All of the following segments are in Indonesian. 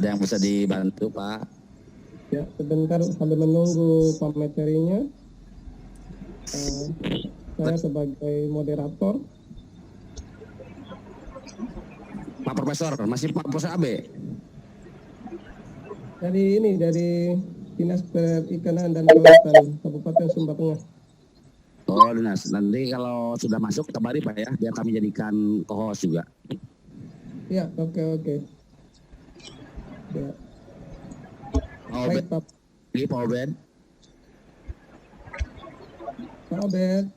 Ada yang bisa dibantu, Pak? Ya, sebentar sambil menunggu pematerinya. Saya sebagai moderator. Pak Profesor, masih Pak Profesor Abe? Dari Dinas Perikanan dan Kelautan Kabupaten Sumba Tengah. Oh, Dinas. Nanti kalau sudah masuk kabari Pak ya, biar kami jadikan co-host juga. Ya, oke. Ya. Baik, Pak. Pak Obed. Pak Obed.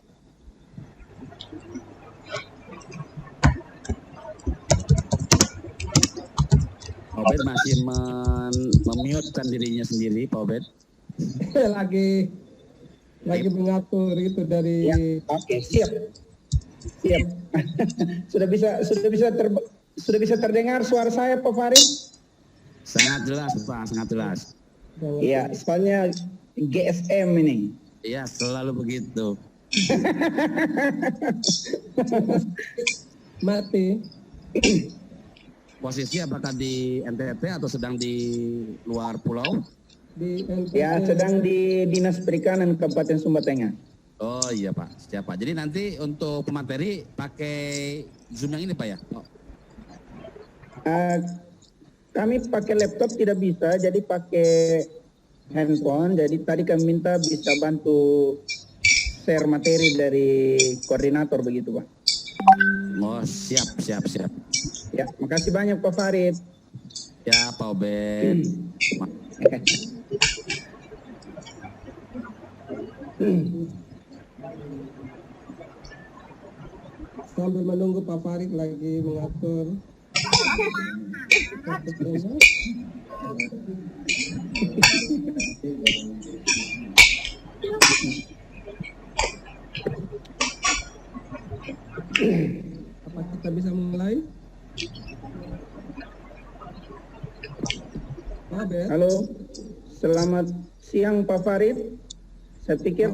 Pak Obed masih memute-kan dirinya sendiri, Pak Obed. lagi mengatur itu dari. Ya, oke, siap. sudah bisa terdengar suara saya, Pak Farid? Sangat jelas, Pak, sangat jelas. Iya, soalnya GSM ini. Iya, selalu begitu. Mati. Posisi apakah di NTT atau sedang di luar pulau? Di NTT. Ya, sedang di Dinas Perikanan Kabupaten Sumba Tengah. Oh iya Pak, siap Pak. Jadi nanti untuk pemateri pakai Zoom yang ini Pak ya? Oh. Kami pakai laptop tidak bisa, jadi pakai handphone. Jadi tadi kami minta bisa bantu share materi dari koordinator begitu Pak. Oh siap. Ya, makasih banyak Pak Farid. Ya Pak Obed. Sambil menunggu Pak Farid lagi mengatur. Apa kita bisa mulai? Halo, selamat siang Pak Farid. Saya pikir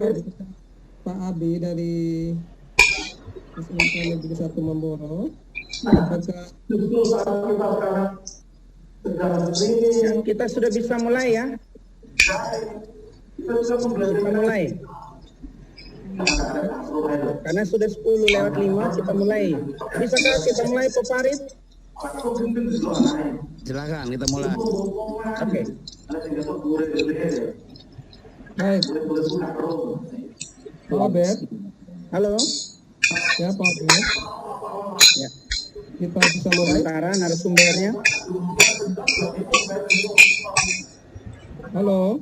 Pak Abi dari SMK Negeri 1 Mamboro. Apakah kita sudah bisa mulai ya? Kita mulai. Karena sudah 10:05 kita mulai. Bisakah kita mulai Pak Farid? Silakan kita mulai. Oke. baik. Pak Obed. Halo. Ya Pak Obed. Ya. Kita bisa mulai. Sementara narasumbernya. Halo.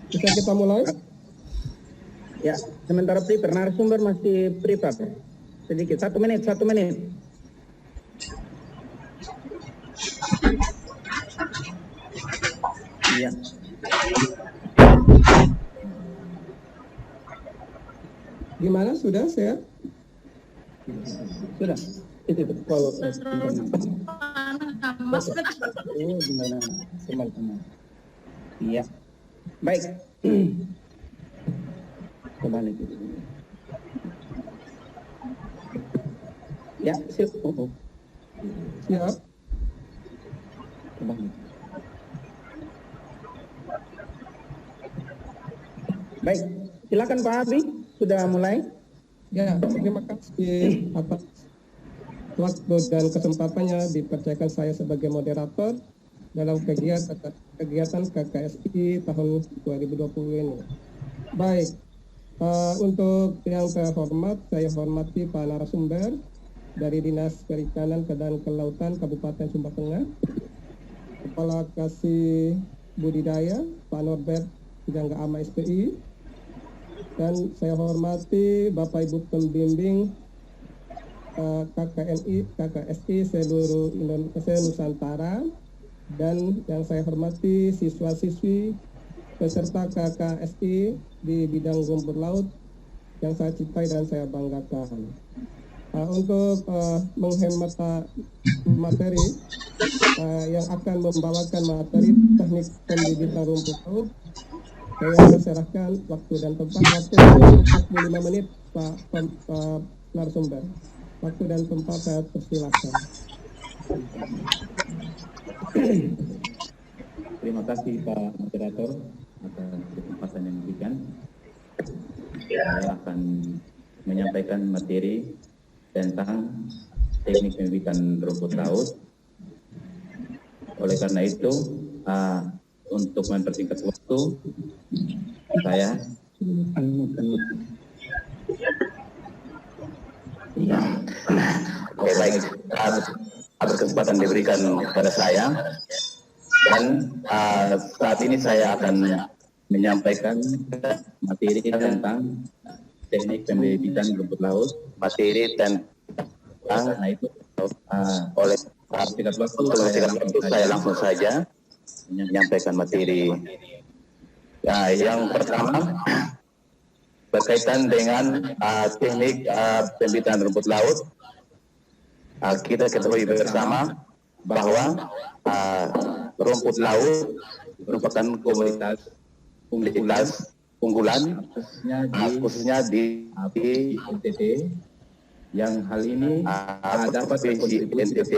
Bisa kita mulai? Ya, sementara prepare narasumber masih prepare. Sedikit, 1 menit. Iya. Gimana? Sudah sehat? Sudah. Itu kalau gimana teman-teman? Iya. Baik. Kembali. Ya, siap. Siap. Kembali. Baik, silakan Pak Abi, sudah mulai. Ya, terima kasih atas waktu dan kesempatannya dipercayakan saya sebagai moderator dalam kegiatan KKSI tahun 2020 ini. Baik, untuk yang terhormat, saya hormati Pak narasumber dari Dinas Perikanan dan Kelautan Kabupaten Sumba Tengah, Kepala Kasih Budidaya Pak Norbert Jangga Ama SPI, dan saya hormati Bapak Ibu Pembimbing KKSI seluruh Indonesia Nusantara, dan yang saya hormati siswa-siswi peserta KKSI di bidang rumput laut yang saya cintai dan saya banggakan. Untuk menghemat materi yang akan membawakan materi teknik pembibitan rumput laut, saya serahkan waktu dan tempat. Waktu 45 menit Pak narasumber. Waktu dan tempat saya persilakan. Terima kasih Pak Moderator atas kesempatan yang diberikan. Saya akan menyampaikan materi tentang teknik pembibitan rumput laut. Oleh karena itu, untuk mempersingkat waktu, saya Oke, baik. Atas kesempatan diberikan kepada saya, dan saat ini saya akan menyampaikan materi tentang teknik pembibitan rumput laut. materi tentang Karena itu, oleh persingkat waktu, untuk mempersingkat waktu saya langsung saja menyampaikan materi. Ya, yang pertama berkaitan dengan teknik pembibitan rumput laut. Kita ketahui bersama bahwa rumput laut merupakan komoditas unggulan khususnya di NTT, yang hal ini dapat provinsi NTT.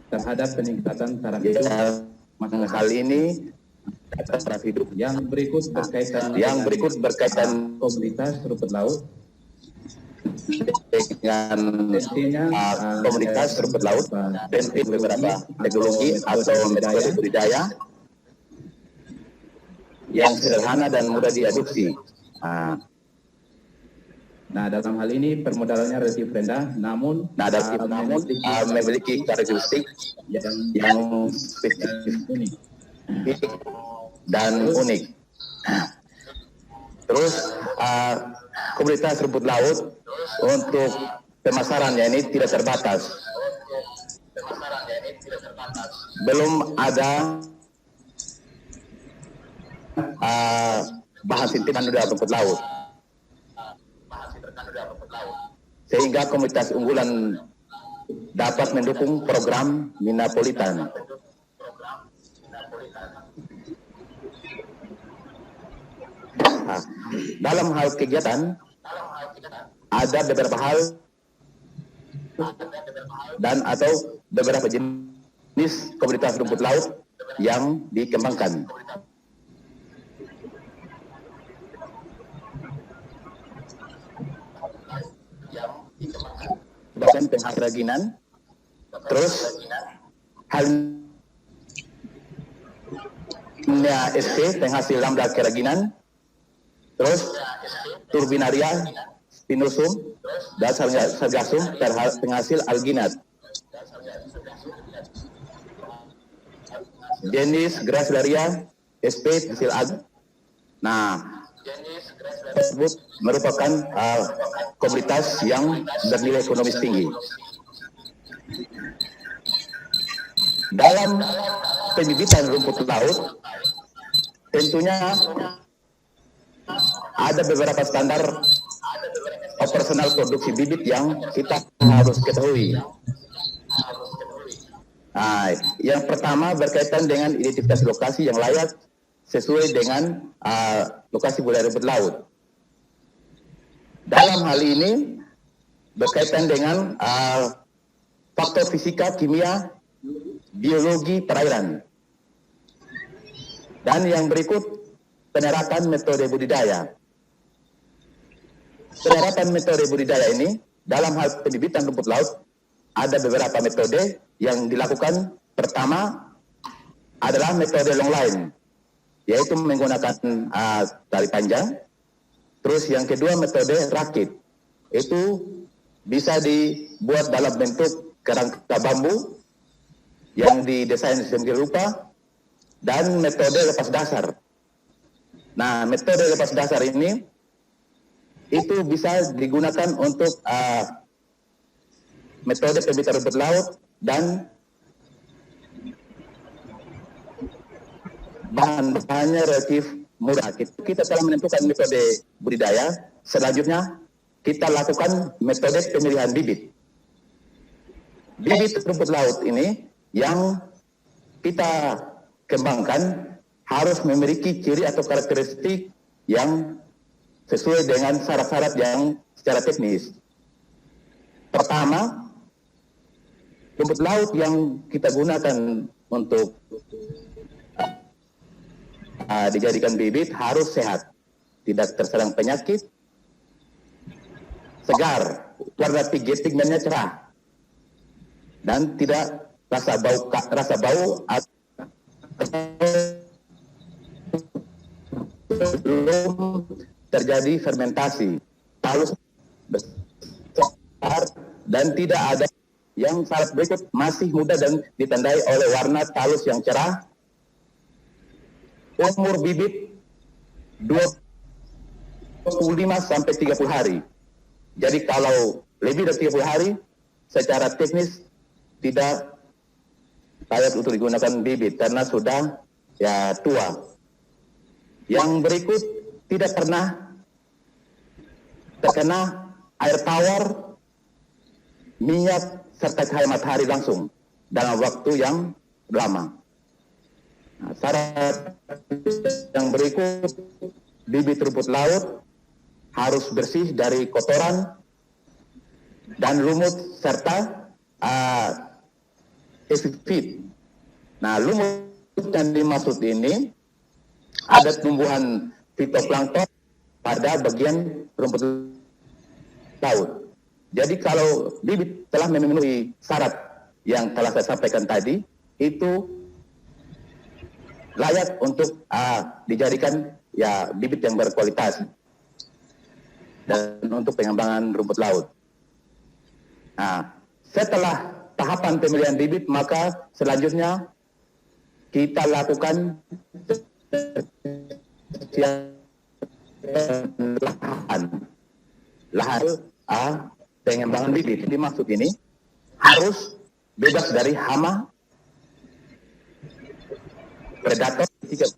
terhadap peningkatan taraf hidup masyarakat. Hal ini taraf hidup. Yang berikut berkaitan Komunitas rumput laut. dengan komunitas rumput laut dan beberapa teknologi atau metode budidaya yang sederhana dan mudah diadopsi. Nah, dalam hal ini permodalannya relatif rendah, namun memiliki karakteristik yang spesifik unik. dan unik. Terus komunitas rumput laut untuk pemasarannya ini tidak terbatas. Belum ada bahan sintetis dari rumput laut, sehingga komunitas unggulan dapat mendukung program Minapolitan. Dalam hal kegiatan ada beberapa hal dan atau beberapa jenis komunitas rumput laut yang dikembangkan. Bahkan penghasil kerajinan, terus halnya SP penghasil lambda kerajinan, terus turbinaria spinosum dan sargassum penghasil alginat. Jenis Gracilaria SP penghasil alg. Nah, tersebut merupakan komunitas yang bernilai ekonomis tinggi. Dalam pembibitan rumput laut, tentunya ada beberapa standar operasional produksi bibit yang kita harus ketahui. Yang pertama berkaitan dengan identitas lokasi yang layak sesuai dengan lokasi budidaya rumput laut. Dalam hal ini berkaitan dengan faktor fisika, kimia, biologi perairan. Dan yang berikut penerapan metode budidaya. Penerapan metode budidaya ini dalam hal pembibitan rumput laut ada beberapa metode yang dilakukan. Pertama adalah metode long line, yaitu menggunakan tali panjang. Terus yang kedua metode rakit, itu bisa dibuat dalam bentuk kerangka bambu yang didesain sedemikian rupa, dan metode lepas dasar. Nah, metode lepas dasar ini itu bisa digunakan untuk metode pembibitan rumput laut dan bahan-bahannya relatif murah. Kita telah menentukan metode budidaya. Selanjutnya kita lakukan metode pemilihan bibit. Bibit rumput laut ini yang kita kembangkan harus memiliki ciri atau karakteristik yang sesuai dengan syarat-syarat yang secara teknis. Pertama, rumput laut yang kita gunakan untuk dijadikan bibit harus sehat, tidak terserang penyakit, segar, warna pigmentnya cerah, dan tidak rasa bau belum terjadi fermentasi, halus besar dan tidak ada. Yang syarat berikut masih muda dan ditandai oleh warna talus yang cerah, umur bibit 25 sampai 30 hari. Jadi kalau lebih dari 30 hari, secara teknis tidak layak untuk digunakan bibit karena sudah ya tua. Yang berikut tidak pernah terkena air tawar, minyak, serta cahaya matahari langsung dalam waktu yang lama. Nah, syarat yang berikut, bibit rumput laut harus bersih dari kotoran dan lumut serta epifit. Nah, lumut yang dimaksud ini ada tumbuhan fitoplankton pada bagian rumput laut. Jadi kalau bibit telah memenuhi syarat yang telah saya sampaikan tadi, itu layak untuk dijadikan ya bibit yang berkualitas dan untuk pengembangan rumput laut. Nah, setelah tahapan pemilihan bibit, maka selanjutnya kita lakukan lahan pengembangan bibit. Dimaksud ini harus bebas dari hama, predator. Jika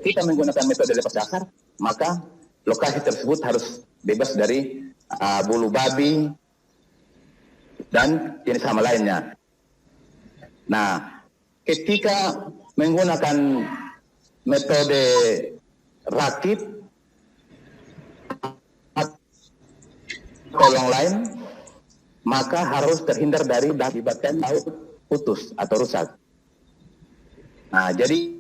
kita menggunakan metode lepas dasar, maka lokasi tersebut harus bebas dari bulu babi dan jenis hama lainnya. Nah, ketika menggunakan metode rakit kolong lain, maka harus terhindar dari akibatkan laut putus atau rusak. Nah, jadi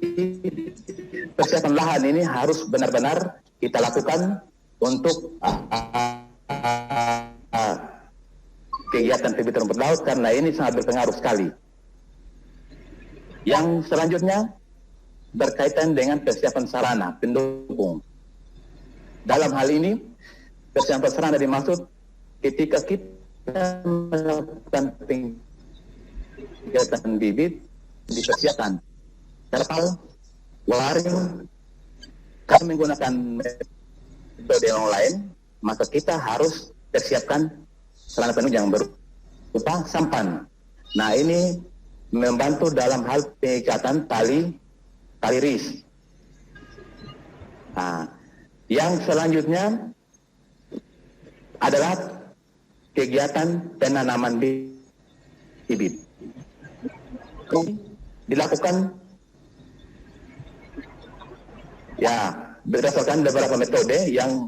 persiapan lahan ini harus benar-benar kita lakukan untuk kegiatan bibit rumput laut karena ini sangat berpengaruh sekali. Yang selanjutnya berkaitan dengan persiapan sarana pendukung. Dalam hal ini, persiapan sarana dimaksud ketika kita melakukan kegiatan bibit, dipersiapkan terpal, waring. Kalau menggunakan metode yang lain, maka kita harus persiapkan sarana pendukung yang berupa sampan. Nah, ini membantu dalam hal pengikatan tali ris. Nah, yang selanjutnya adalah kegiatan penanaman bibit. Dilakukan ya berdasarkan beberapa metode yang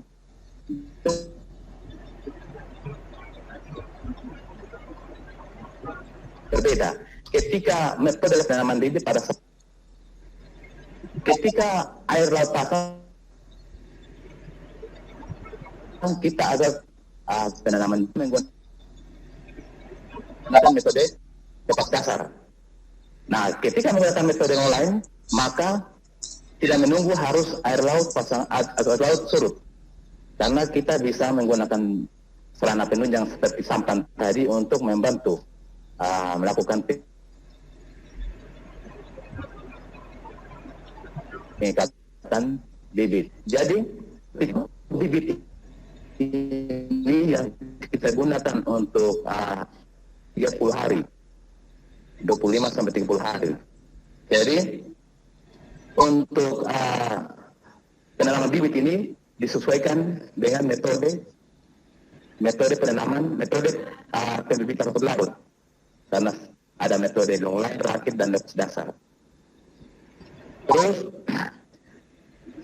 berbeda. Ketika metode penanaman bibit pada ketika air laut pasang, kita ada penanaman menggunakan metode lepas dasar. Nah, ketika menggunakan metode yang lain, maka tidak menunggu harus air laut pasang atau air laut surut, karena kita bisa menggunakan sarana penunjang seperti sampan tadi untuk membantu melakukan pengikatan bibit. Jadi bibit ini yang kita gunakan untuk 30 hari, 25 sampai 30 hari. Jadi untuk penanaman bibit ini disesuaikan dengan metode penanaman, metode pembibitan rumput laut, karena ada metode long line, rakit, dan lepas dasar. Terus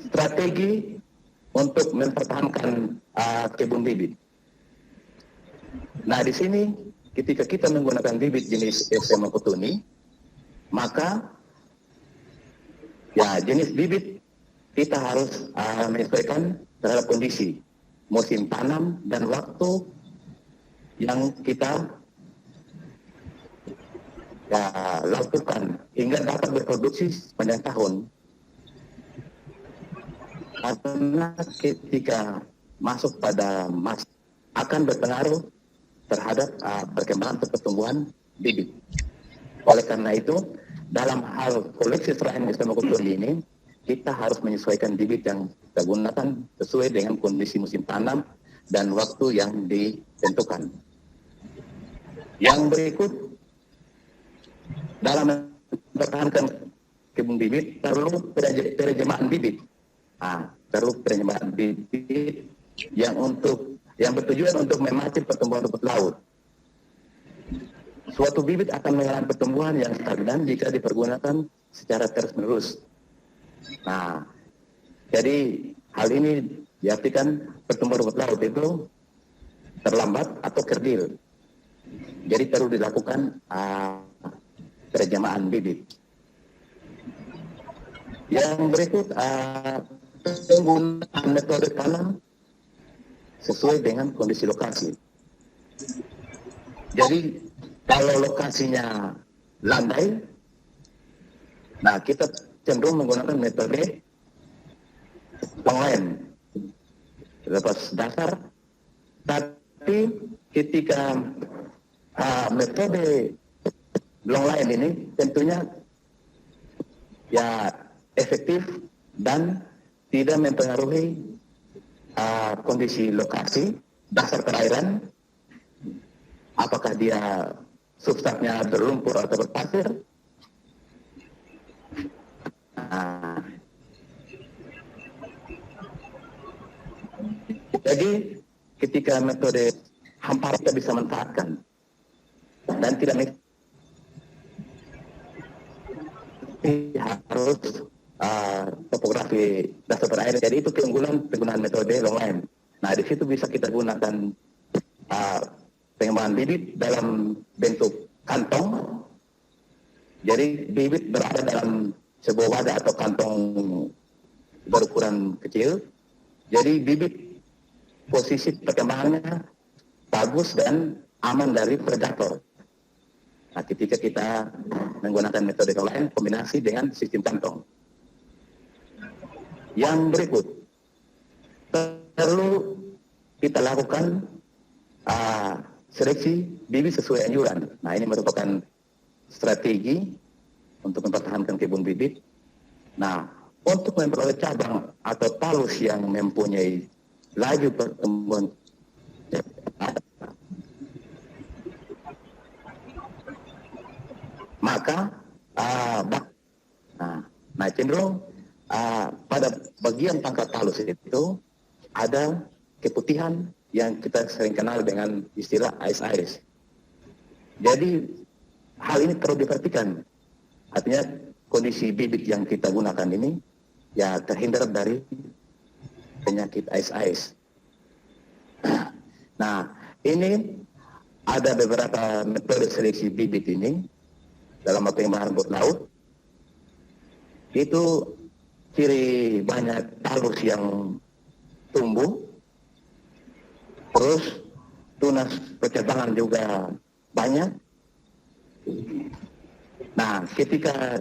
strategi untuk mempertahankan kebun bibit. Nah, di sini ketika kita menggunakan bibit jenis SMA Kotuni, maka ya jenis bibit kita harus menyesuaikan terhadap kondisi musim tanam dan waktu yang kita lakukan hingga dapat berproduksi sepanjang tahun. Karena ketika masuk pada masa akan berpengaruh terhadap perkembangan atau pertumbuhan bibit. Oleh karena itu, dalam hal koleksi selain SMA Kotuni ini, kita harus menyesuaikan bibit yang kita gunakan sesuai dengan kondisi musim tanam dan waktu yang ditentukan. Yang berikut, dalam mempertahankan kebun bibit perlu penerimaan bibit. Perlu penerimaan bibit yang bertujuan untuk memacu pertumbuhan rumput laut. Suatu bibit akan mengalami pertumbuhan yang stagnan jika dipergunakan secara terus-menerus. Nah, jadi hal ini diartikan pertumbuhan rumput laut itu terlambat atau kerdil. Jadi perlu dilakukan penerimaan bibit. Yang berikut penggunaan metode tanam sesuai dengan kondisi lokasi. Jadi kalau lokasinya landai, nah kita cenderung menggunakan metode longline lepas dasar. Tapi ketika metode longline ini tentunya ya efektif dan tidak mempengaruhi kondisi lokasi, dasar perairan, apakah dia substratnya berlumpur atau berpasir. Jadi ketika metode hampar kita bisa manfaatkan dan tidak harus topografi dasar perairan. Jadi itu keunggulan penggunaan metode longline. Nah, di situ bisa kita gunakan pengembangan bibit dalam bentuk kantong. Jadi bibit berada dalam sebuah wadah atau kantong berukuran kecil. Jadi bibit posisi perkembangannya bagus dan aman dari predator. Nah, ketika kita menggunakan metode lain kombinasi dengan sistem kantong. Yang berikut, perlu kita lakukan seleksi bibit sesuai anjuran. Nah, ini merupakan strategi untuk mempertahankan kebun bibit. Nah, untuk memperoleh cabang atau talus yang mempunyai laju pertumbuhan maka cenderung pada bagian pangkat talus itu ada keputihan yang kita sering kenal dengan istilah ais-ais. Jadi hal ini perlu diperhatikan. Artinya kondisi bibit yang kita gunakan ini ya terhindar dari penyakit ais-ais. Nah, ini ada beberapa metode seleksi bibit ini dalam pengembangan rumput laut. Itu ciri banyak talus yang tumbuh, terus tunas percabangan juga banyak. Nah, ketika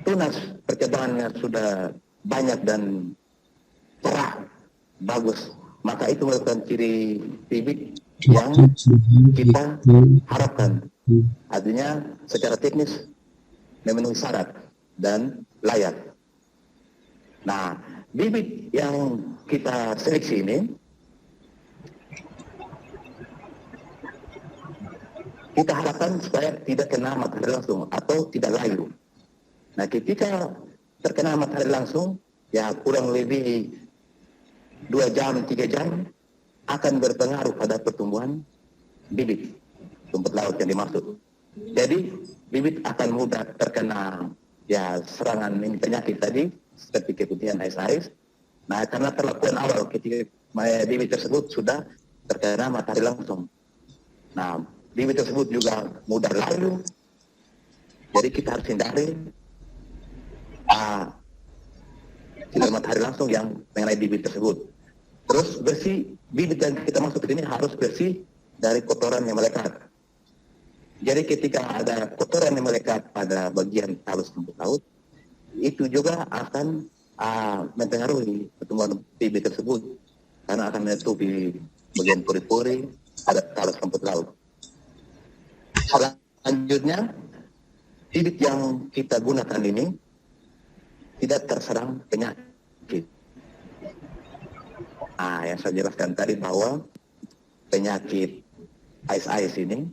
tunas percabangannya sudah banyak dan cerah, bagus, maka itu merupakan ciri bibit yang kita harapkan. Artinya secara teknis memenuhi syarat dan layak. Nah, bibit yang kita seleksi ini kita harapkan supaya tidak kena matahari langsung atau tidak layu. Nah, ketika terkena matahari langsung, ya kurang lebih 2 jam, 3 jam akan berpengaruh pada pertumbuhan bibit rumput laut yang dimaksud. Jadi bibit akan mudah terkena ya serangan ini penyakit tadi seperti keputihan ais-ais. Nah, karena perlakuan awal ketika bibit tersebut sudah terkena matahari langsung. Nah, bibit tersebut juga mudah layu, jadi kita harus hindari sinar matahari langsung yang mengenai bibit tersebut. Terus bersih, bibit yang kita masuk ke sini harus bersih dari kotoran yang melekat. Jadi ketika ada kotoran yang melekat pada bagian halus rumput laut, itu juga akan mempengaruhi pertumbuhan bibit tersebut, karena akan menutupi bagian pori-pori pada halus rumput laut. Selanjutnya, bibit yang kita gunakan ini tidak terserang penyakit. Yang saya jelaskan tadi bahwa penyakit ice ini,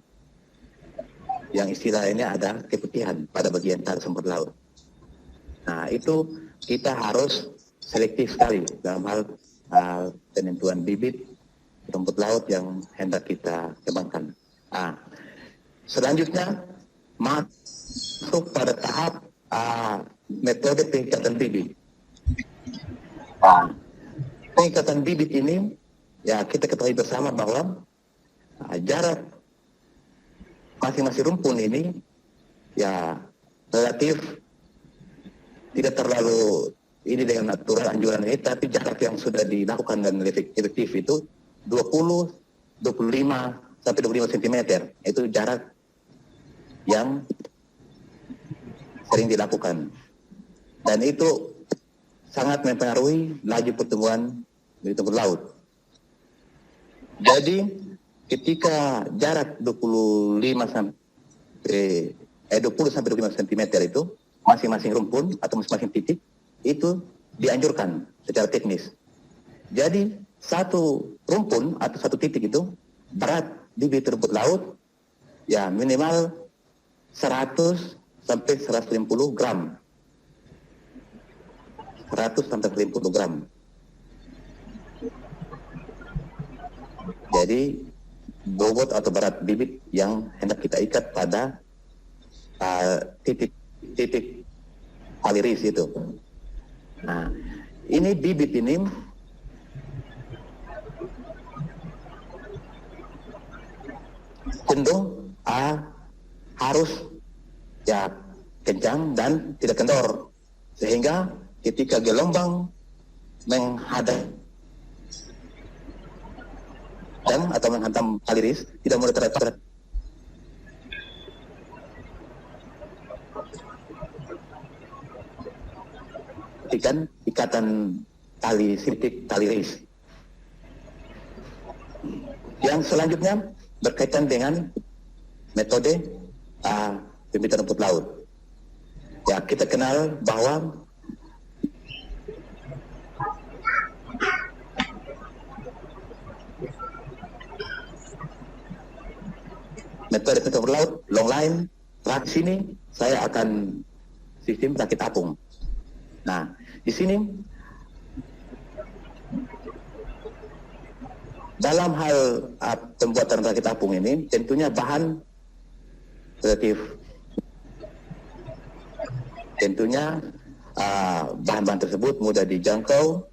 yang istilahnya ada keputihan pada bagian halus rumput laut. Nah, itu kita harus selektif sekali dalam hal penentuan bibit rumput laut yang hendak kita kembangkan. Selanjutnya masuk pada tahap metode pengikatan bibit. Pengikatan bibit ini, ya kita ketahui bersama bahwa jarak masing-masing rumpun ini ya relatif tidak terlalu ini dengan natural anjuran ini, tapi jarak yang sudah dilakukan dan efektif itu 20, 25 sampai 25 cm. Itu jarak yang sering dilakukan. Dan itu sangat mempengaruhi laju pertumbuhan di rumput laut. Jadi ketika jarak 20 sampai 25 cm itu masing-masing rumpun atau masing-masing titik itu dianjurkan secara teknis. Jadi satu rumpun atau satu titik itu berat bibit rumput laut ya minimal 100 sampai 150 gram. 100 sampai 150 gram. Jadi bobot atau berat bibit yang hendak kita ikat pada titik aliris itu. Nah, ini bibit ini cenderung harus ya kencang dan tidak kendor, sehingga ketika gelombang menghadap dan atau menghantam aliris tidak mudah terlepas. Ikatan tali sirtik, tali ris. Yang selanjutnya berkaitan dengan metode pembibitan rumput laut. Ya, kita kenal bahwa metode pembibitan rumput laut, long line, di sini saya akan sistem rakit apung. Nah, di sini dalam hal pembuatan rakit apung ini tentunya bahan relatif, tentunya bahan-bahan tersebut mudah dijangkau.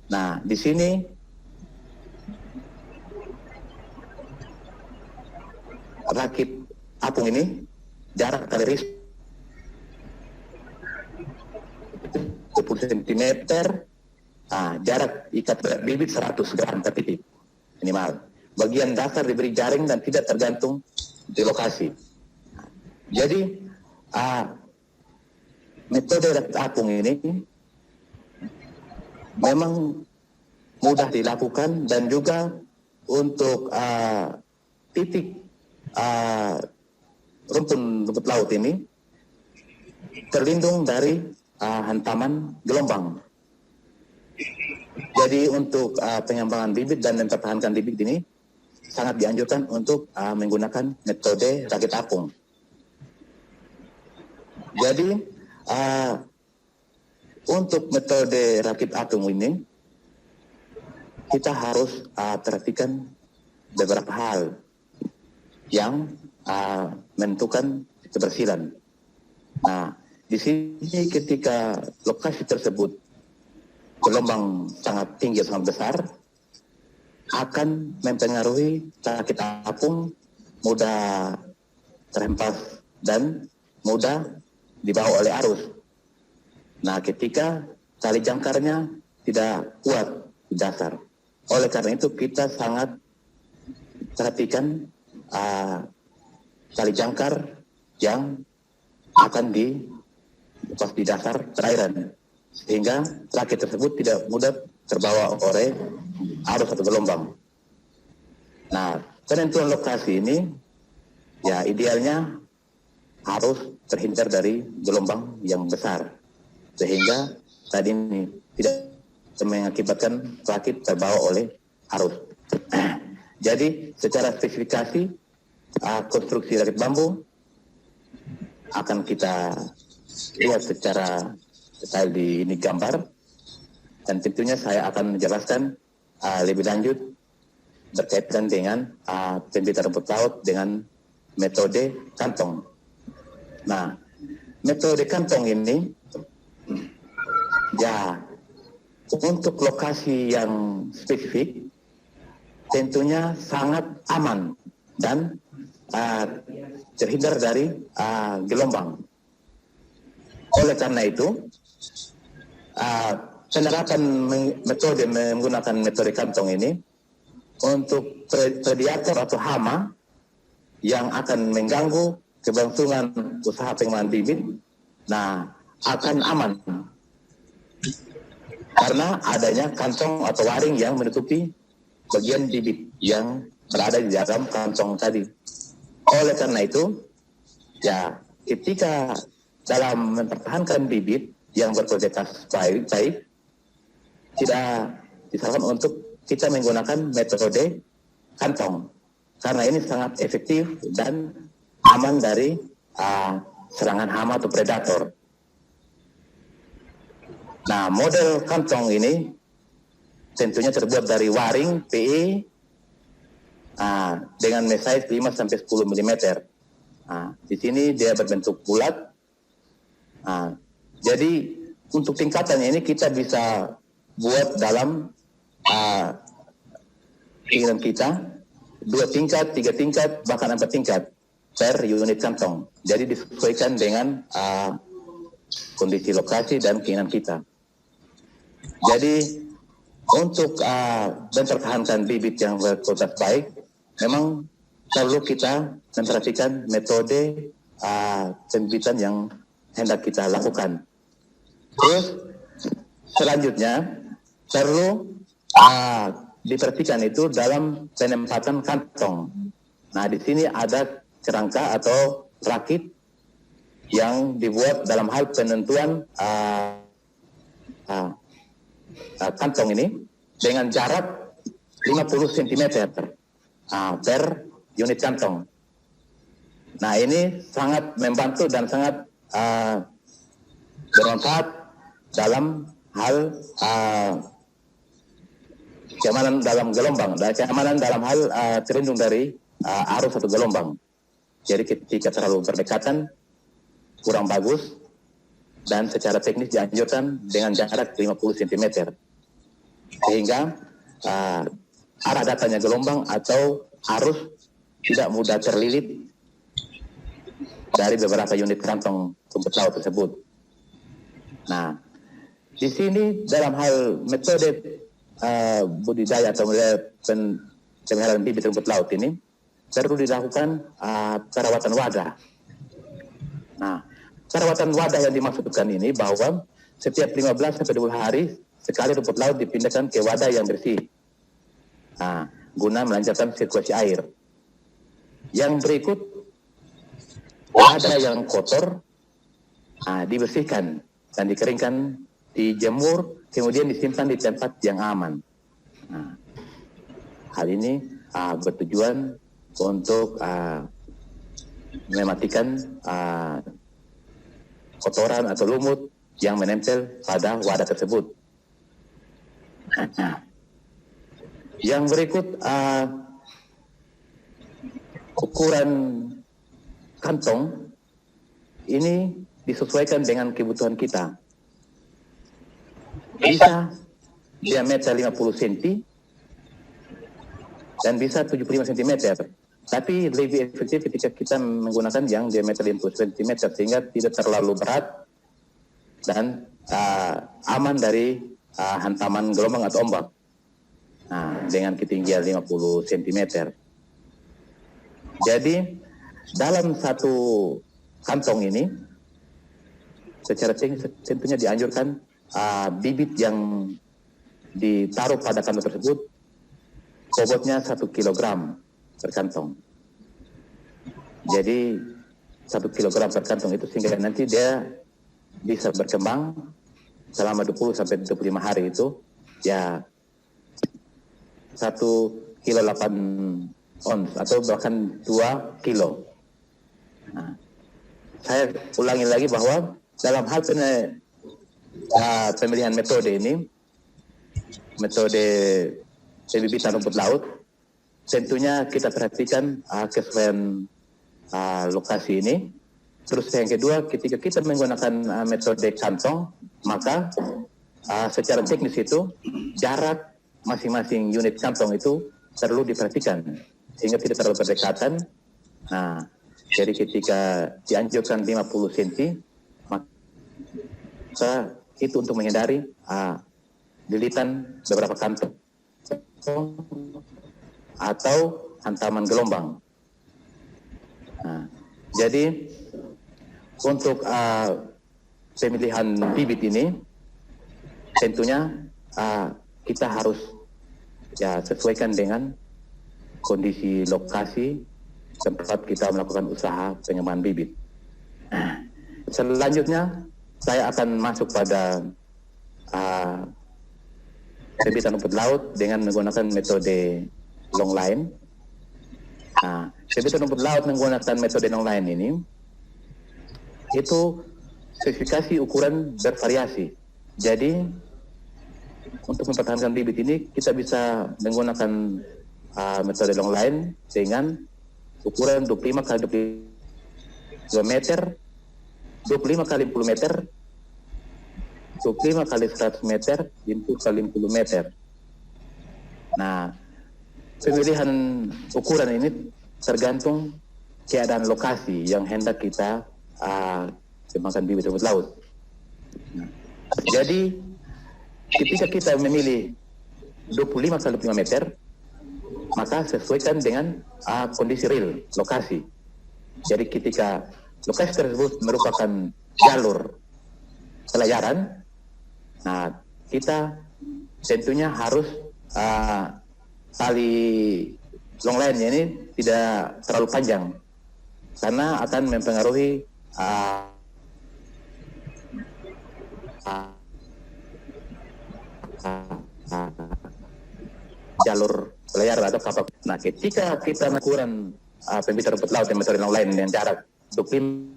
Nah, di sini rakit apung ini jarak tali ris 20 cm, jarak ikat bibit 100 gram per titik minimal. Bagian dasar diberi jaring dan tidak tergantung di lokasi. Jadi metode rakit apung ini memang mudah dilakukan, dan juga untuk titik rumput laut ini terlindung dari hantaman gelombang. Jadi untuk pengembangan bibit dan mempertahankan bibit ini sangat dianjurkan untuk menggunakan metode rakit apung. Jadi untuk metode rakit apung ini kita harus perhatikan beberapa hal yang menentukan kebersihan. Nah, di sini ketika lokasi tersebut gelombang sangat tinggi, sangat besar, akan mempengaruhi rakit apung mudah terhempas dan mudah dibawa oleh arus. Nah, ketika tali jangkarnya tidak kuat di dasar. Oleh karena itu kita sangat perhatikan tali jangkar yang akan dilepas di dasar perairan, sehingga rakit tersebut tidak mudah terbawa oleh arus atau gelombang. Nah, penentuan lokasi ini ya idealnya harus terhindar dari gelombang yang besar, sehingga tadi ini tidak mengakibatkan rakit terbawa oleh arus. Jadi secara spesifikasi konstruksi rakit bambu akan kita lihat secara detail di ini gambar, dan tentunya saya akan menjelaskan lebih lanjut berkaitan dengan pembibitan rumput laut dengan metode kantong. Nah, metode kantong ini ya untuk lokasi yang spesifik tentunya sangat aman dan terhindar dari gelombang. Oleh karena itu, penerapan metode menggunakan metode kantong ini untuk predator atau hama yang akan mengganggu keberlangsungan usaha pengembangan bibit, nah akan aman karena adanya kantong atau waring yang menutupi bagian bibit yang berada di dalam kantong tadi. Oleh karena itu, ya ketika dalam mempertahankan bibit yang berkualitas baik, tidak disarankan untuk kita menggunakan metode kantong, karena ini sangat efektif dan aman dari serangan hama atau predator. Nah, model kantong ini tentunya terbuat dari waring PE dengan size 5-10 mm. Di sini dia berbentuk bulat. Jadi untuk tingkatannya ini kita bisa buat dalam keinginan kita 2 tingkat, 3 tingkat, bahkan 4 tingkat per unit kantong. Jadi disesuaikan dengan kondisi lokasi dan keinginan kita. Jadi untuk mempertahankan bibit yang berkualitas baik, memang perlu kita memperhatikan metode pembibitan yang hendak kita lakukan. Terus selanjutnya perlu diperhatikan itu dalam penempatan kantong. Nah, di sini ada kerangka atau rakit yang dibuat dalam hal penentuan kantong ini dengan jarak 50 cm per unit kantong. Nah, ini sangat membantu dan sangat bermanfaat dalam hal keamanan dalam gelombang, dan keamanan dalam hal terlindung dari arus atau gelombang. Jadi ketika terlalu berdekatan kurang bagus, dan secara teknis dianjurkan dengan jarak 50 cm, sehingga arah datangnya gelombang atau arus tidak mudah terlilit dari beberapa unit kantong rumput laut tersebut. Nah, di sini dalam hal metode budidaya atau pemeliharaan bibit rumput laut ini perlu dilakukan perawatan wadah. Nah, perawatan wadah yang dimaksudkan ini bahwa setiap 15 sampai 20 hari sekali rumput laut dipindahkan ke wadah yang bersih. Nah, guna melancarkan sirkulasi air. Yang berikut, wadah yang kotor dibersihkan dan dikeringkan, dijemur, kemudian disimpan di tempat yang aman. Nah, hal ini bertujuan untuk mematikan kotoran atau lumut yang menempel pada wadah tersebut. Yang berikut, ukuran kantong ini disesuaikan dengan kebutuhan kita. Bisa diameter 50 cm dan bisa 75 cm. Tapi lebih efektif ketika kita menggunakan yang diameter 50 cm sehingga tidak terlalu berat dan aman dari hantaman gelombang atau ombak. Nah, dengan ketinggian 50 cm. Jadi dalam satu kantong ini secara teknis tentunya dianjurkan bibit yang ditaruh pada kantong tersebut bobotnya 1 kilogram per kantong. Jadi 1 kilogram per kantong itu sehingga nanti dia bisa berkembang selama 20 sampai 25 hari itu ya 1 kilo 8 ons atau bahkan 2 kilo. Nah, saya ulangi lagi bahwa dalam hal pemilihan metode ini, metode pembibitan rumput laut, tentunya kita perhatikan kesesuaian lokasi ini. Terus yang kedua, ketika kita menggunakan metode kantong, maka secara teknis itu jarak masing-masing unit kantong itu perlu diperhatikan sehingga tidak terlalu berdekatan. Nah, jadi ketika dianjurkan 50 cm, maka itu untuk menghindari lilitan beberapa kantong atau hantaman gelombang. Nah, jadi untuk pemilihan bibit ini tentunya kita harus ya sesuaikan dengan kondisi lokasi tempat kita melakukan usaha pengembangan bibit. Selanjutnya saya akan masuk pada pembibitan rumput laut dengan menggunakan metode long line. Nah, pembibitan rumput laut menggunakan metode long line ini itu spesifikasi ukuran bervariasi. Jadi untuk mempertahankan bibit ini kita bisa menggunakan metode long line dengan ukuran 25 kali 22 meter, 25 kali 50 meter, 25 kali 100 meter, 50 kali 50 meter. Nah, pemilihan ukuran ini tergantung keadaan lokasi yang hendak kita kembangkan bibit rumput laut. Nah, jadi ketika kita memilih 25 kali 5 meter, maka sesuaikan dengan kondisi real, lokasi. Jadi ketika lokasi tersebut merupakan jalur pelayaran, nah kita tentunya harus tali long line ini tidak terlalu panjang karena akan mempengaruhi jalur pelayaran atau kapal. Nah, ketika kita melakukan pembibitan rumput laut yang metode long line yang jarak 25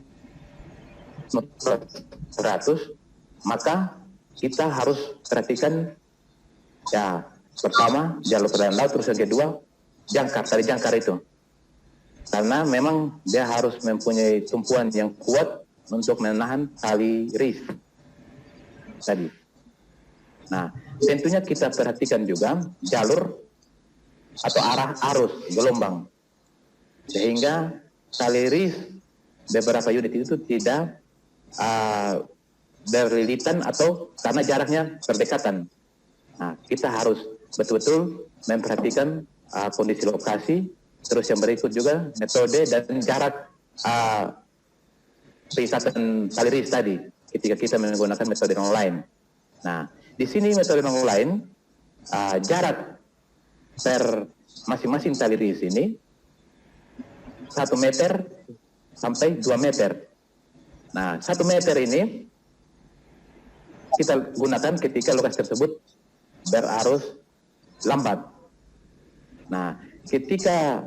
100, maka kita harus perhatikan ya pertama jalur pelayaran laut, terus yang kedua tali jangkar itu. Karena memang dia harus mempunyai tumpuan yang kuat untuk menahan tali reef tadi. Nah, tentunya kita perhatikan juga jalur atau arah arus gelombang. Sehingga tali reef beberapa unit itu tidak berlilitan atau karena jaraknya berdekatan. Nah, kita harus betul-betul memperhatikan kondisi lokasi. Terus yang berikut juga metode dan jarak penyesatan tali reef tadi ketika kita menggunakan metode long line. Nah, di sini metode long line jarak per masing-masing tali reef ini 1 meter sampai 2 meter. Nah, 1 meter ini kita gunakan ketika lokasi tersebut berarus lambat. Nah, ketika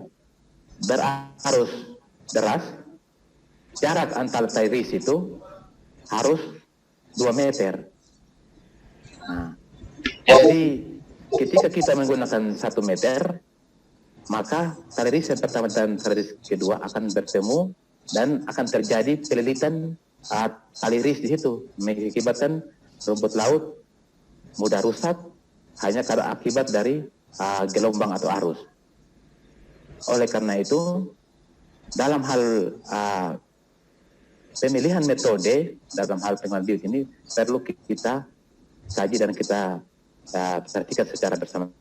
berarus deras, jarak antar tali reef itu harus 2 meter. Nah, jadi ketika kita menggunakan 1 meter, maka tali reef yang pertama dan tali reef kedua akan bertemu dan akan terjadi pelilitan tali reef di situ, mengakibatkan rumput laut mudah rusak hanya karena akibat dari gelombang atau arus. Oleh karena itu, dalam hal pemilihan metode dalam hal pengembangan bios ini perlu kita kaji dan kita perhatikan secara bersama.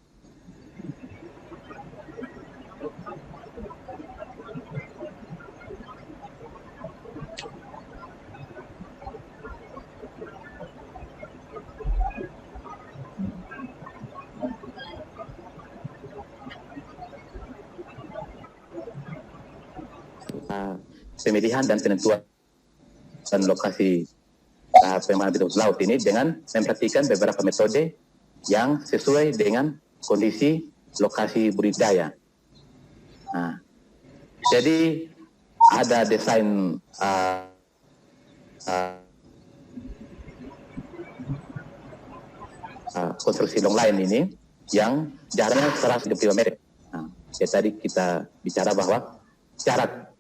Pemilihan dan penentuan lokasi pengembangan biota laut ini dengan memperhatikan beberapa metode yang sesuai dengan kondisi lokasi budidaya. Nah, jadi ada desain konstruksi long line ini yang jaraknya 175 meter. Nah, ya tadi kita bicara bahwa jarak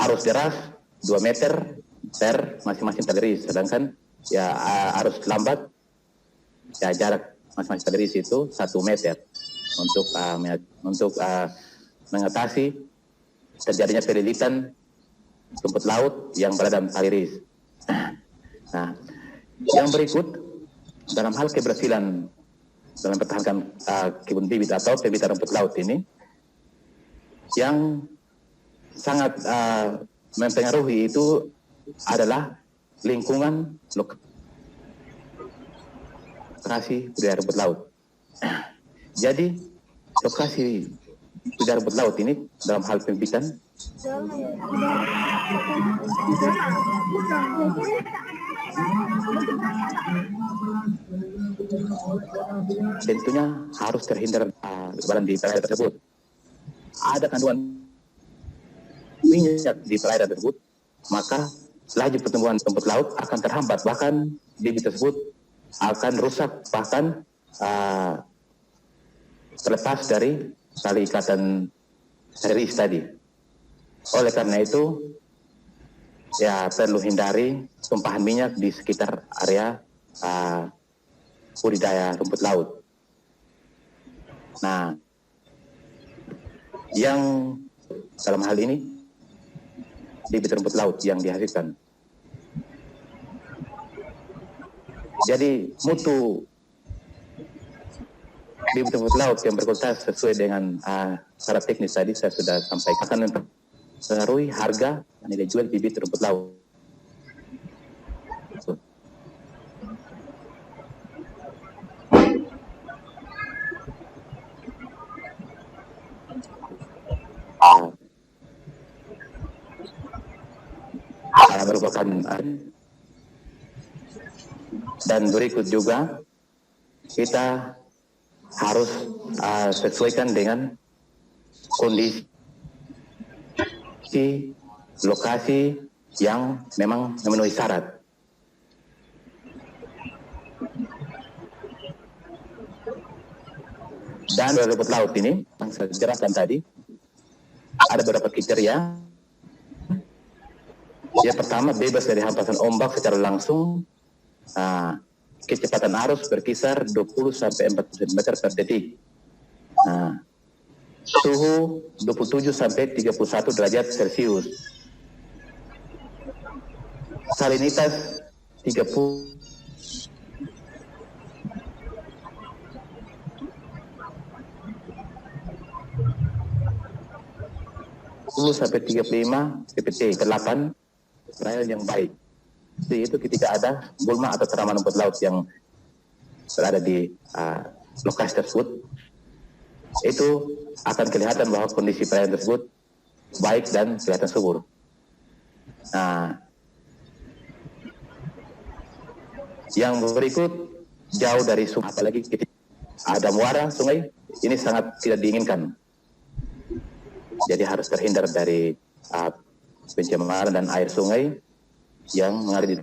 arus deras 2 meter per masing-masing taliris, sedangkan ya arus lambat ya jarak masing-masing taliris itu 1 meter untuk mengatasi terjadinya pelilitan rumput laut yang berada dalam taliris. Nah, yang berikut dalam hal keberhasilan dalam mempertahankan kebun bibit atau pembibitan rumput laut ini yang sangat mempengaruhi itu adalah lingkungan lokasi budidaya rumput laut. Jadi lokasi budidaya rumput laut ini dalam hal pembibitan tentunya harus terhindar di perairan tersebut. Ada kandungan minyak di perairan tersebut, maka laju pertumbuhan rumput laut akan terhambat, bahkan bibit tersebut akan rusak, bahkan terlepas dari tali ikatan taliris tadi. Oleh karena itu, ya perlu hindari tumpahan minyak di sekitar area budidaya rumput laut. Nah, yang dalam hal ini bibit rumput laut yang dihasilkan. Jadi mutu bibit rumput laut yang berkualitas sesuai dengan syarat teknis tadi saya sudah sampaikan akan mempengaruhi harga dan nilai jual bibit rumput laut. Merupakan dan berikut juga kita harus sesuaikan dengan kondisi lokasi yang memang memenuhi syarat. Dan rumput laut ini yang saya jelaskan tadi ada beberapa kriteria. Yang pertama, bebas dari hampasan ombak secara langsung, kecepatan arus berkisar 20 sampai 40 cm per detik. Suhu 27 sampai 31 derajat Celcius. Salinitas 30 sampai 35 ppt ke 8 perairan yang baik. Jadi itu ketika ada gulma atau tanaman rumput laut yang berada di lokasi tersebut, itu akan kelihatan bahwa kondisi perairan tersebut baik dan kelihatan subur. Nah, yang berikut jauh dari sungai, apalagi ketika ada muara sungai, ini sangat tidak diinginkan. Jadi harus terhindar dari pencemaran dan air sungai yang mengalir di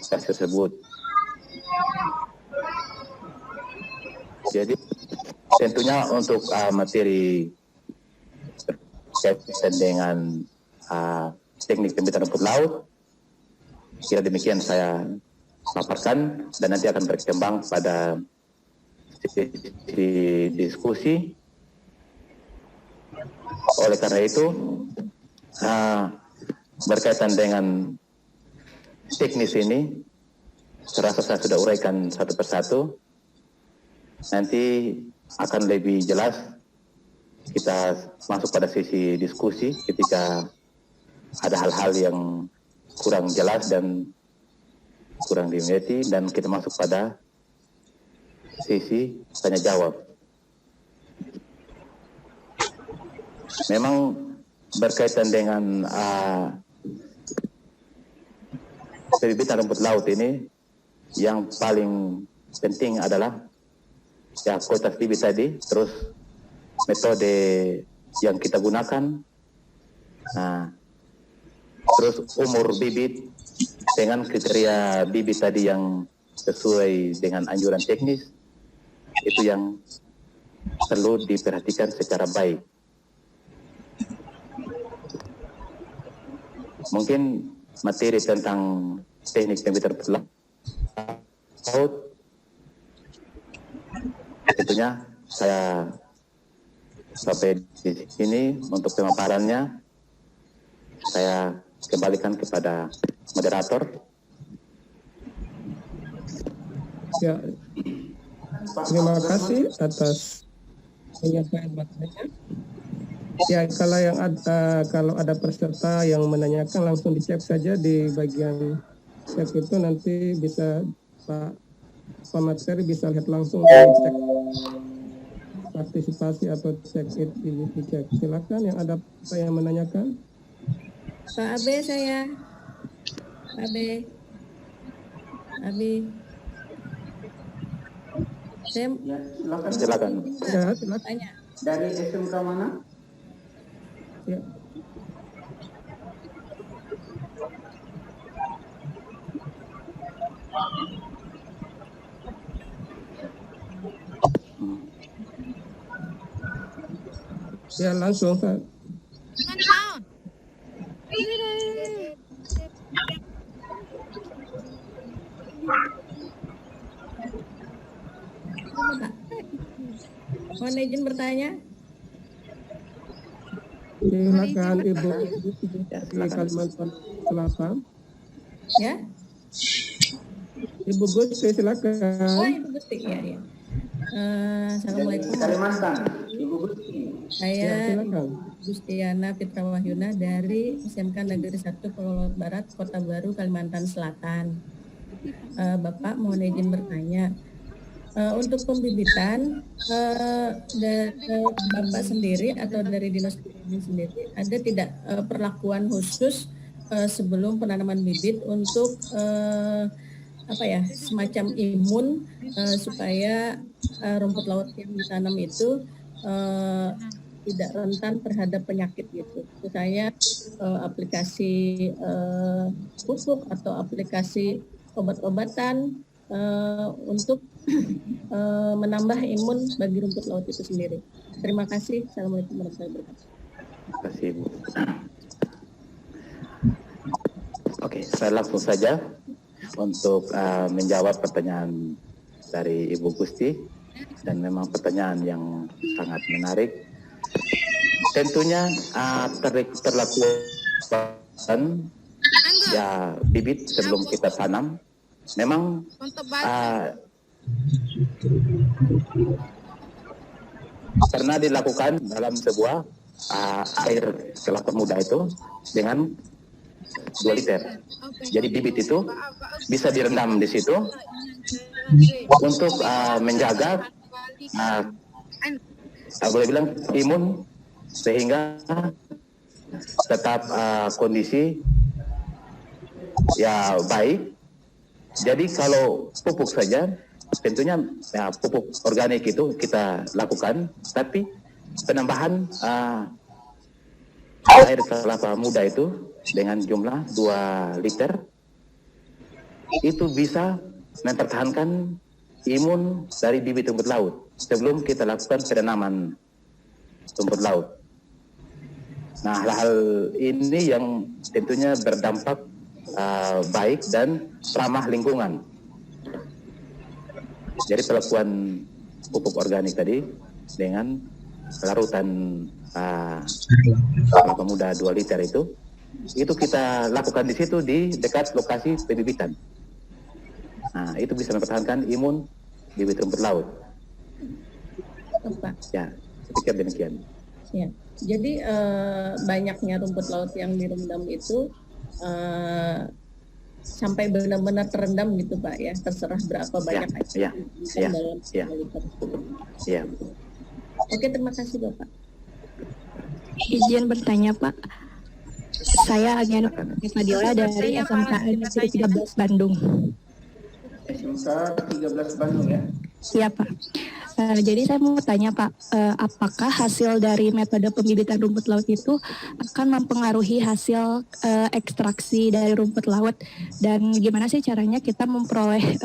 lokasi tersebut. Jadi tentunya untuk materi berkaitan dengan teknik pembibitan rumput laut, kira demikian saya paparkan dan nanti akan berkembang pada diskusi Oleh karena itu, berkaitan dengan teknis ini, serasa saya sudah uraikan satu persatu. Nanti akan lebih jelas kita masuk pada sesi diskusi ketika ada hal-hal yang kurang jelas dan kurang dimengerti, dan kita masuk pada sesi tanya jawab. Memang berkaitan dengan pembibitan rumput laut ini, yang paling penting adalah ya kualitas bibit tadi, terus metode yang kita gunakan, terus umur bibit dengan kriteria bibit tadi yang sesuai dengan anjuran teknis, itu yang perlu diperhatikan secara baik. Mungkin materi tentang teknik pembibitan rumput laut, tentunya saya sampai di sini untuk pemaparannya. Saya kembalikan kepada moderator. Ya, terima kasih atas penyampaian materinya. Ya, kalau ada peserta yang menanyakan, langsung dicek saja di bagian chat itu, nanti bisa Pak pemateri bisa lihat langsung cek partisipasi atau cek it dicek. Silakan yang ada yang menanyakan. Pak Abe saya. Abe. Saya Silakan. Ya, silakan. tanya. Dari SMK mana? Ya. Ya, langsung Pak. Mohon izin bertanya. Silakan Ibu di Kalimantan Selatan. Ya. Ibu Gusti Oh, silakan. Ibu Gusti. Ya. Assalamualaikum. Kalimantan, Ibu Gusti. Saya Silakan. Gustiana Fitra Wahyuna dari SMK Negeri 1 Pulau Laut Barat, Kota Baru, Kalimantan Selatan. Bapak, mohon izin bertanya. Untuk pembibitan, dari Bapak sendiri atau dari Dinas Pertanian sendiri, ada tidak perlakuan khusus sebelum penanaman bibit untuk semacam imun supaya rumput laut yang ditanam itu tidak rentan terhadap penyakit gitu. Misalnya aplikasi pupuk atau aplikasi obat-obatan untuk menambah imun bagi rumput laut itu sendiri. Terima kasih. Assalamualaikum warahmatullahi wabarakatuh. Terima kasih, Bu. Oke, saya langsung saja untuk menjawab pertanyaan dari Ibu Gusti, dan memang pertanyaan yang sangat menarik. Tentunya perlakuan ya bibit sebelum kita tanam memang pernah dilakukan dalam sebuah air kelapa muda itu dengan 2 liter. Jadi bibit itu bisa direndam di situ untuk menjaga boleh bilang imun, sehingga tetap kondisi ya baik. Jadi kalau pupuk saja, tentunya ya, pupuk organik itu kita lakukan, tapi penambahan air kelapa muda itu dengan jumlah 2 liter itu bisa mempertahankan imun dari bibit rumput laut sebelum kita lakukan penanaman rumput laut. Nah, hal-hal ini yang tentunya berdampak baik dan ramah lingkungan. Jadi perlakuan pupuk organik tadi dengan larutan kelapa muda 2 liter itu kita lakukan di situ di dekat lokasi pembibitan. Nah, itu bisa mempertahankan imun bibit rumput laut. Pak. Ya, saya pikir demikian. Ya, jadi banyaknya rumput laut yang direndam itu sampai benar-benar terendam gitu Pak ya, terserah berapa banyak dalam liter. Ya. Oke, terima kasih Bapak. Izin bertanya Pak, saya Agian Fadila dari SMKN Negeri 13 Bandung. SMK 13 Bandung ya. Iya Pak. Jadi saya mau tanya Pak, apakah hasil dari metode pembibitan rumput laut itu akan mempengaruhi hasil ekstraksi dari rumput laut, dan gimana sih caranya kita memperoleh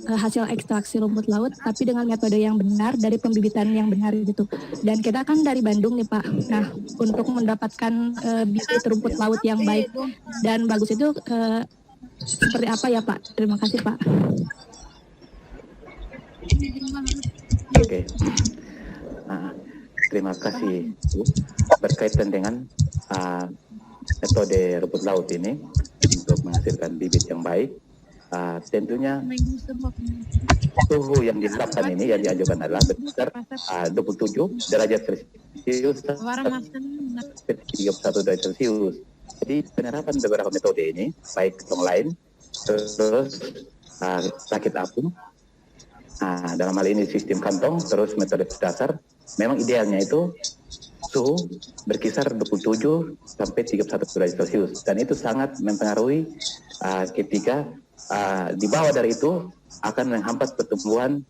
hasil ekstraksi rumput laut tapi dengan metode yang benar dari pembibitan yang benar gitu. Dan kita kan dari Bandung nih Pak. Nah, untuk mendapatkan bibit rumput laut yang baik dan bagus itu seperti apa ya Pak? Terima kasih Pak. Oke. Terima kasih Bu. Berkaitan dengan metode rumput laut ini untuk menghasilkan bibit yang baik, tentunya suhu yang ditetapkan ini yang dianjurkan adalah berkisar 27 derajat Celcius sampai 31 derajat Celcius. Jadi penerapan beberapa metode ini, baik online, terus sakit apung, dalam hal ini sistem kantong, terus metode dasar, memang idealnya itu suhu berkisar 27 sampai 31 derajat Celcius, dan itu sangat mempengaruhi ketika di bawah dari itu akan menghambat pertumbuhan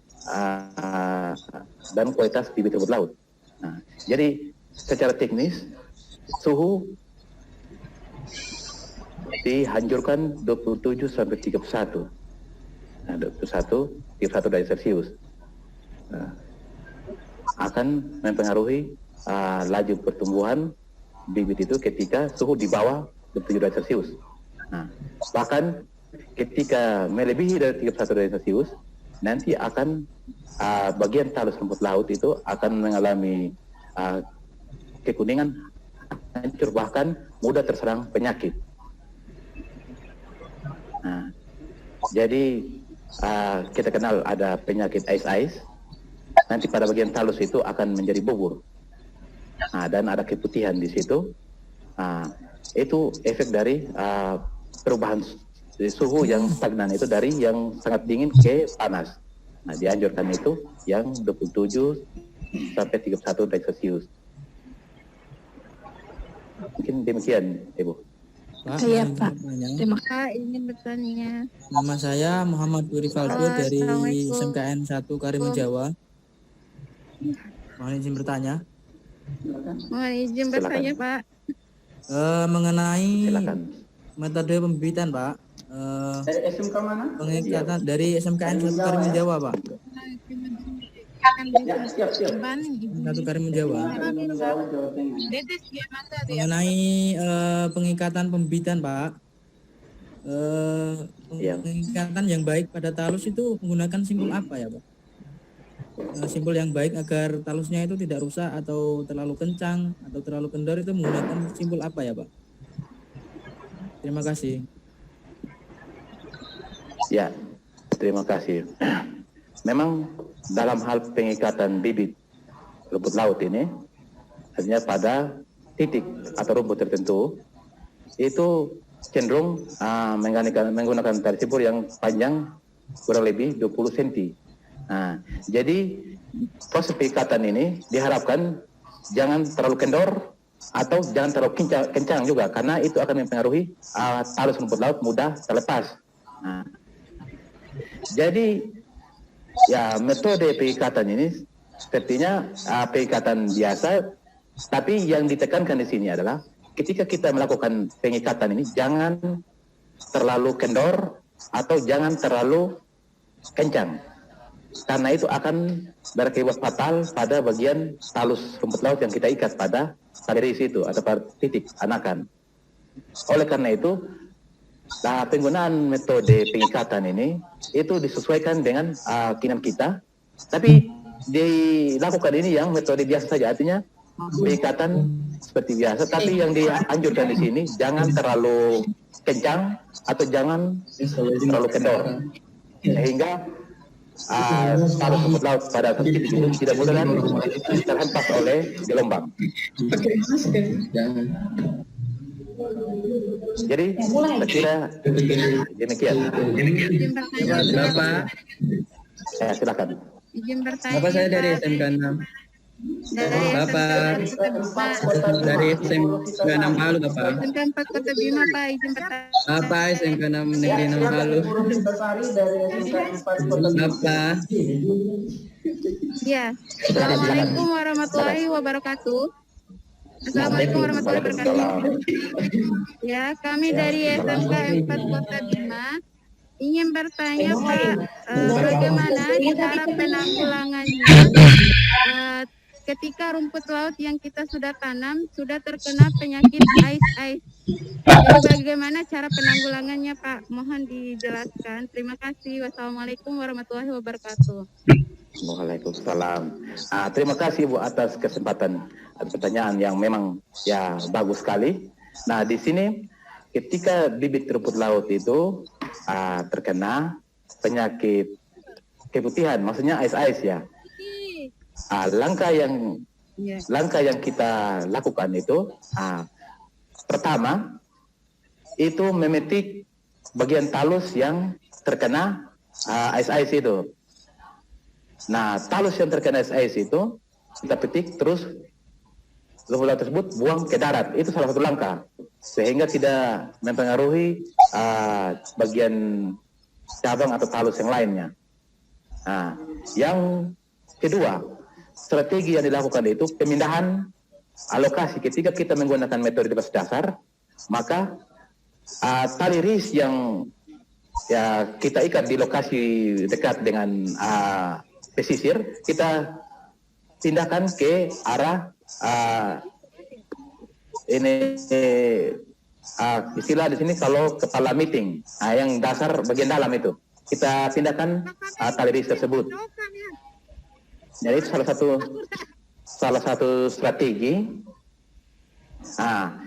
dan kualitas bibit rumput laut. Nah, jadi secara teknis suhu dihancurkan 27 sampai 31. Nah, 31 derajat Celcius akan mempengaruhi laju pertumbuhan bibit itu ketika suhu di bawah 27 derajat Celcius. Nah, bahkan ketika melebihi dari 31 derajat Celcius, nanti akan bagian talus rumput laut itu akan mengalami kekuningan, hancur, bahkan mudah terserang penyakit. Nah, jadi kita kenal ada penyakit ice, nanti pada bagian talus itu akan menjadi bubur, dan ada keputihan di situ. Itu efek dari perubahan suhu yang stagnan itu, dari yang sangat dingin ke panas. Nah, dianjurkan itu yang 27 sampai 31 derajat Celcius. Mungkin demikian, Ibu. Pak, Iya Pak. Terima kasih. Ingin bertanya. Nama saya Muhammad Urivaldo dari SMKN 1 Karimun Jawa. Mohon izin bertanya. Mohon izin bertanya Pak. Mengenai Silakan. metode pembibitan Pak. Dari SMK mana? Pengikatan dari SMKN 1 Karimun Jawa Pak. Ya, siap. 1 Karimun Jawa. Mengenai pengikatan pembibitan Pak. Pengikatan yang baik pada talus itu menggunakan simpul apa ya Pak? Simpul yang baik agar talusnya itu tidak rusak atau terlalu kencang atau terlalu kendor, itu menggunakan simpul apa ya Pak? Terima kasih. Ya, terima kasih. Memang dalam hal pengikatan bibit rumput laut ini, artinya pada titik atau rumput tertentu, itu cenderung menggunakan tali simpul yang panjang kurang lebih 20 cm. Nah, jadi proses pengikatan ini diharapkan jangan terlalu kendor atau jangan terlalu kencang juga, karena itu akan mempengaruhi talus rumput laut mudah terlepas. Nah, jadi ya metode pengikatan ini sepertinya pengikatan biasa, tapi yang ditekankan di sini adalah ketika kita melakukan pengikatan ini jangan terlalu kendor atau jangan terlalu kencang, karena itu akan berakibat fatal pada bagian talus rumput laut yang kita ikat pada garis itu atau pada titik anakan. Oleh karena itu, penggunaan metode pengikatan ini itu disesuaikan dengan keinginan kita, tapi dilakukan ini yang metode biasa saja, artinya peikatan seperti biasa, tapi yang dianjurkan di sini jangan terlalu kencang atau jangan terlalu kendor, sehingga talus rumput laut pada titik itu tidak mudah terhempas oleh gelombang. Jadi saya kira demikian. Izin bertanya, Bapak, Silakan. izin bertanya. Bapak saya dari SMK 6. Dari Bapak SMK dari SMK 6 Palu, Bapak. 4 Kota Bima, Pak. Izin bertanya. Bapak SMK 6 Negeri 6 Palu. Bapak. Ya. Assalamualaikum warahmatullahi wabarakatuh. Assalamualaikum warahmatullahi wabarakatuh. Ya, kami dari SMK 4 Kota Bima ingin bertanya Pak, bagaimana cara penanggulangannya ketika rumput laut yang kita sudah tanam sudah terkena penyakit ice. Jadi bagaimana cara penanggulangannya Pak? Mohon dijelaskan. Terima kasih. Wassalamualaikum warahmatullahi wabarakatuh. Waalaikumsalam. Terima kasih Bu atas kesempatan pertanyaan yang memang ya bagus sekali. Nah di sini ketika bibit rumput laut itu terkena penyakit keputihan, maksudnya ice ya. Langkah yang kita lakukan itu pertama itu memetik bagian talus yang terkena ice itu. Nah, talus yang terkena ice itu kita petik terus rumput laut tersebut buang ke darat. Itu salah satu langkah sehingga tidak mempengaruhi bagian cabang atau talus yang lainnya. Nah, yang kedua, strategi yang dilakukan itu pemindahan alokasi. Ketika kita menggunakan metode bebas dasar, maka tali ris yang ya kita ikat di lokasi dekat dengan pesisir, kita pindahkan ke arah istilah di sini kalau kepala meeting, yang dasar bagian dalam itu kita pindahkan tali ris tersebut. Jadi itu salah satu strategi. Salah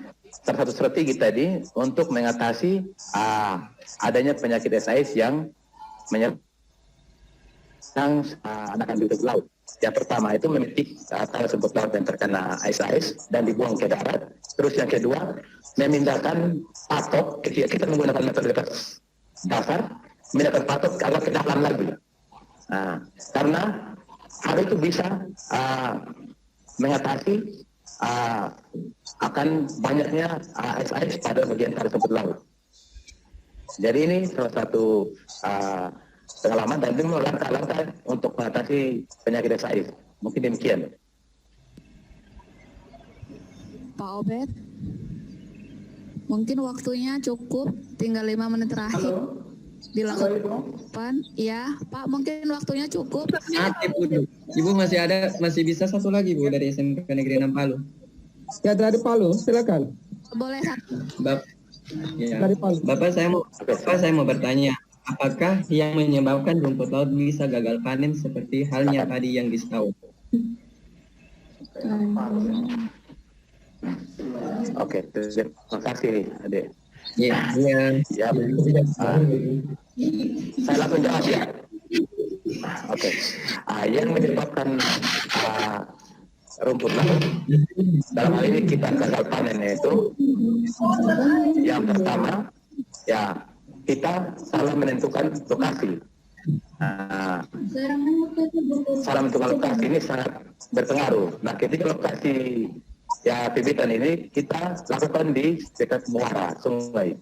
satu strategi tadi untuk mengatasi adanya penyakit SIS yang menyerang anakan bibit laut. Yang pertama itu memetik talus rumput laut yang terkena SIS dan dibuang ke darat. Terus yang kedua memindahkan patok ketika kita menggunakan metode dasar, memindahkan patok agak ke dalam lagi. Karena hal itu bisa mengatasi akan banyaknya SIS pada bagian talus rumput laut. Jadi ini salah satu pengalaman dan ini langkah-langkah untuk mengatasi penyakit SIS. Mungkin demikian. Pak Obed, mungkin waktunya cukup, tinggal 5 menit terakhir. Dilakukan, ya Pak, mungkin waktunya cukup. Ibu masih bisa satu lagi Bu dari SMK Negeri 6 Palu. Ya dari Palu, silakan. Boleh satu. Dari Palu. Bapak saya mau bertanya, apakah yang menyebabkan rumput laut bisa gagal panen seperti halnya tadi yang di Sitau? Oke, terima kasih Adik. Ya. Saya langsung jawab ya. Oke. Yang menyebabkan rumput laut dalam hal ini kita gagal panen itu yang pertama ya kita salah menentukan lokasi. Salah menentukan lokasi ini sangat berpengaruh. Nah, ketika lokasi ya bibitan ini kita lakukan di dekat muara sungai,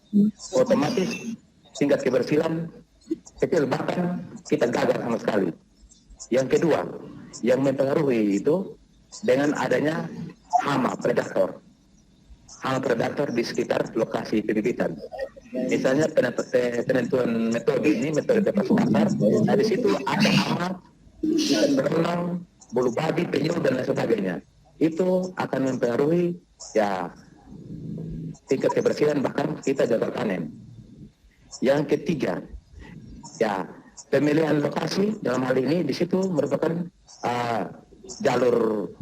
otomatis tingkat kebersihan kecil, bahkan kita gagal sama sekali. Yang kedua yang mempengaruhi itu dengan adanya hama predator di sekitar lokasi bibitan. Misalnya penentuan metode ini metode bebas dasar. Nah di situ ada hama, berenang, bulu babi, penyu dan lain sebagainya. Itu akan mempengaruhi ya tingkat kebersihan, bahkan kita gagal panen. Yang ketiga ya pemilihan lokasi dalam hal ini di situ merupakan jalur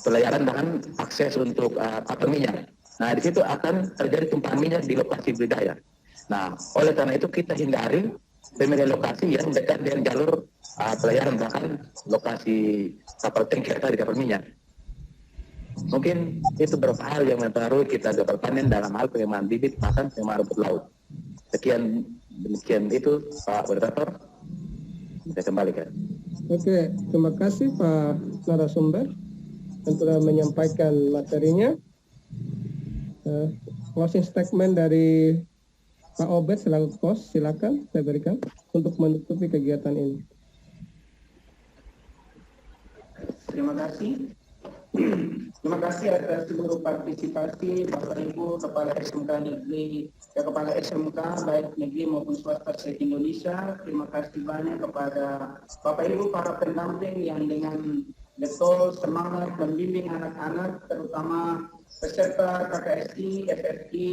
pelayaran dan akses untuk kapal minyak. Nah, di situ akan terjadi tumpahan minyak di lokasi budidaya. Nah, oleh karena itu kita hindari pemilihan lokasi yang dekat dengan jalur pelayaran bahkan lokasi kapal tanker tadi, kapal minyak. Mungkin itu beberapa hal yang mempengaruhi kita gagal panen dalam hal pengembangan bibit bahkan pengembangan rumput laut. Sekian, demikian itu Pak Moderator. Saya kembalikan. Oke, terima kasih Pak narasumber yang telah menyampaikan materinya. Closing statement dari Pak Obed selaku kos, silakan saya berikan untuk menutupi kegiatan ini. Terima kasih. Terima kasih atas seluruh partisipasi Bapak Ibu Kepala SMK Negeri, Kepala SMK baik negeri maupun swasta se-Indonesia. Terima kasih banyak kepada Bapak Ibu para pendamping yang dengan betul semangat membimbing anak-anak, terutama peserta KKSI, FFI,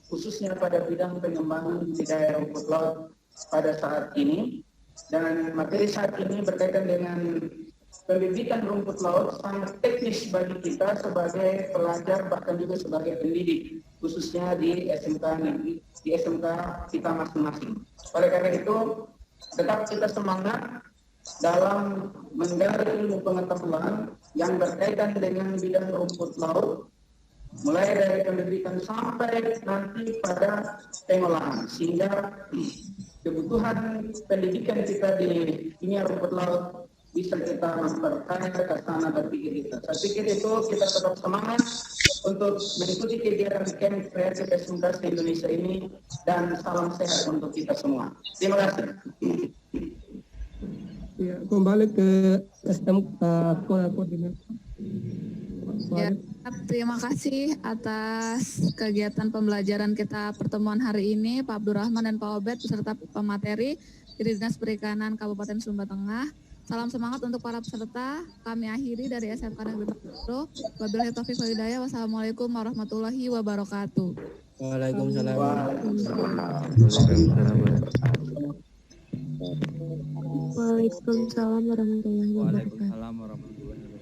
khususnya pada bidang pengembangan budidaya rumput laut pada saat ini. Dan materi saat ini berkaitan dengan pembibitan rumput laut sangat teknis bagi kita sebagai pelajar bahkan juga sebagai pendidik, khususnya di SMK negeri, di SMK kita masing-masing. Oleh karena itu, tetap kita semangat dalam menggali ilmu pengetahuan yang berkaitan dengan bidang rumput laut, mulai dari pendidikan sampai nanti pada pengolahan, sehingga kebutuhan pendidikan kita di dunia rumput laut bisa kita memperkaya kesana berpikir kita. Saya pikir itu kita tetap semangat untuk mengikuti kegiatan Camp Kreatif SMK Indonesia ini, dan salam sehat untuk kita semua. Terima kasih. Ya, kembali ke SMK koordinator. Ya, terima kasih atas kegiatan pembelajaran kita pertemuan hari ini, Pak Abdurrahman dan Pak Obed beserta pemateri dari Dinas Perikanan Kabupaten Sumba Tengah. Salam semangat untuk para peserta. Kami akhiri dari SMK Negeri Pado. Wabillahi taufiq wal hidayah. Wassalamualaikum warahmatullahi wabarakatuh. Waalaikumsalam. Waalaikumsalam warahmatullahi wabarakatuh. Waalaikumsalam warahmatullahi wabarakatuh.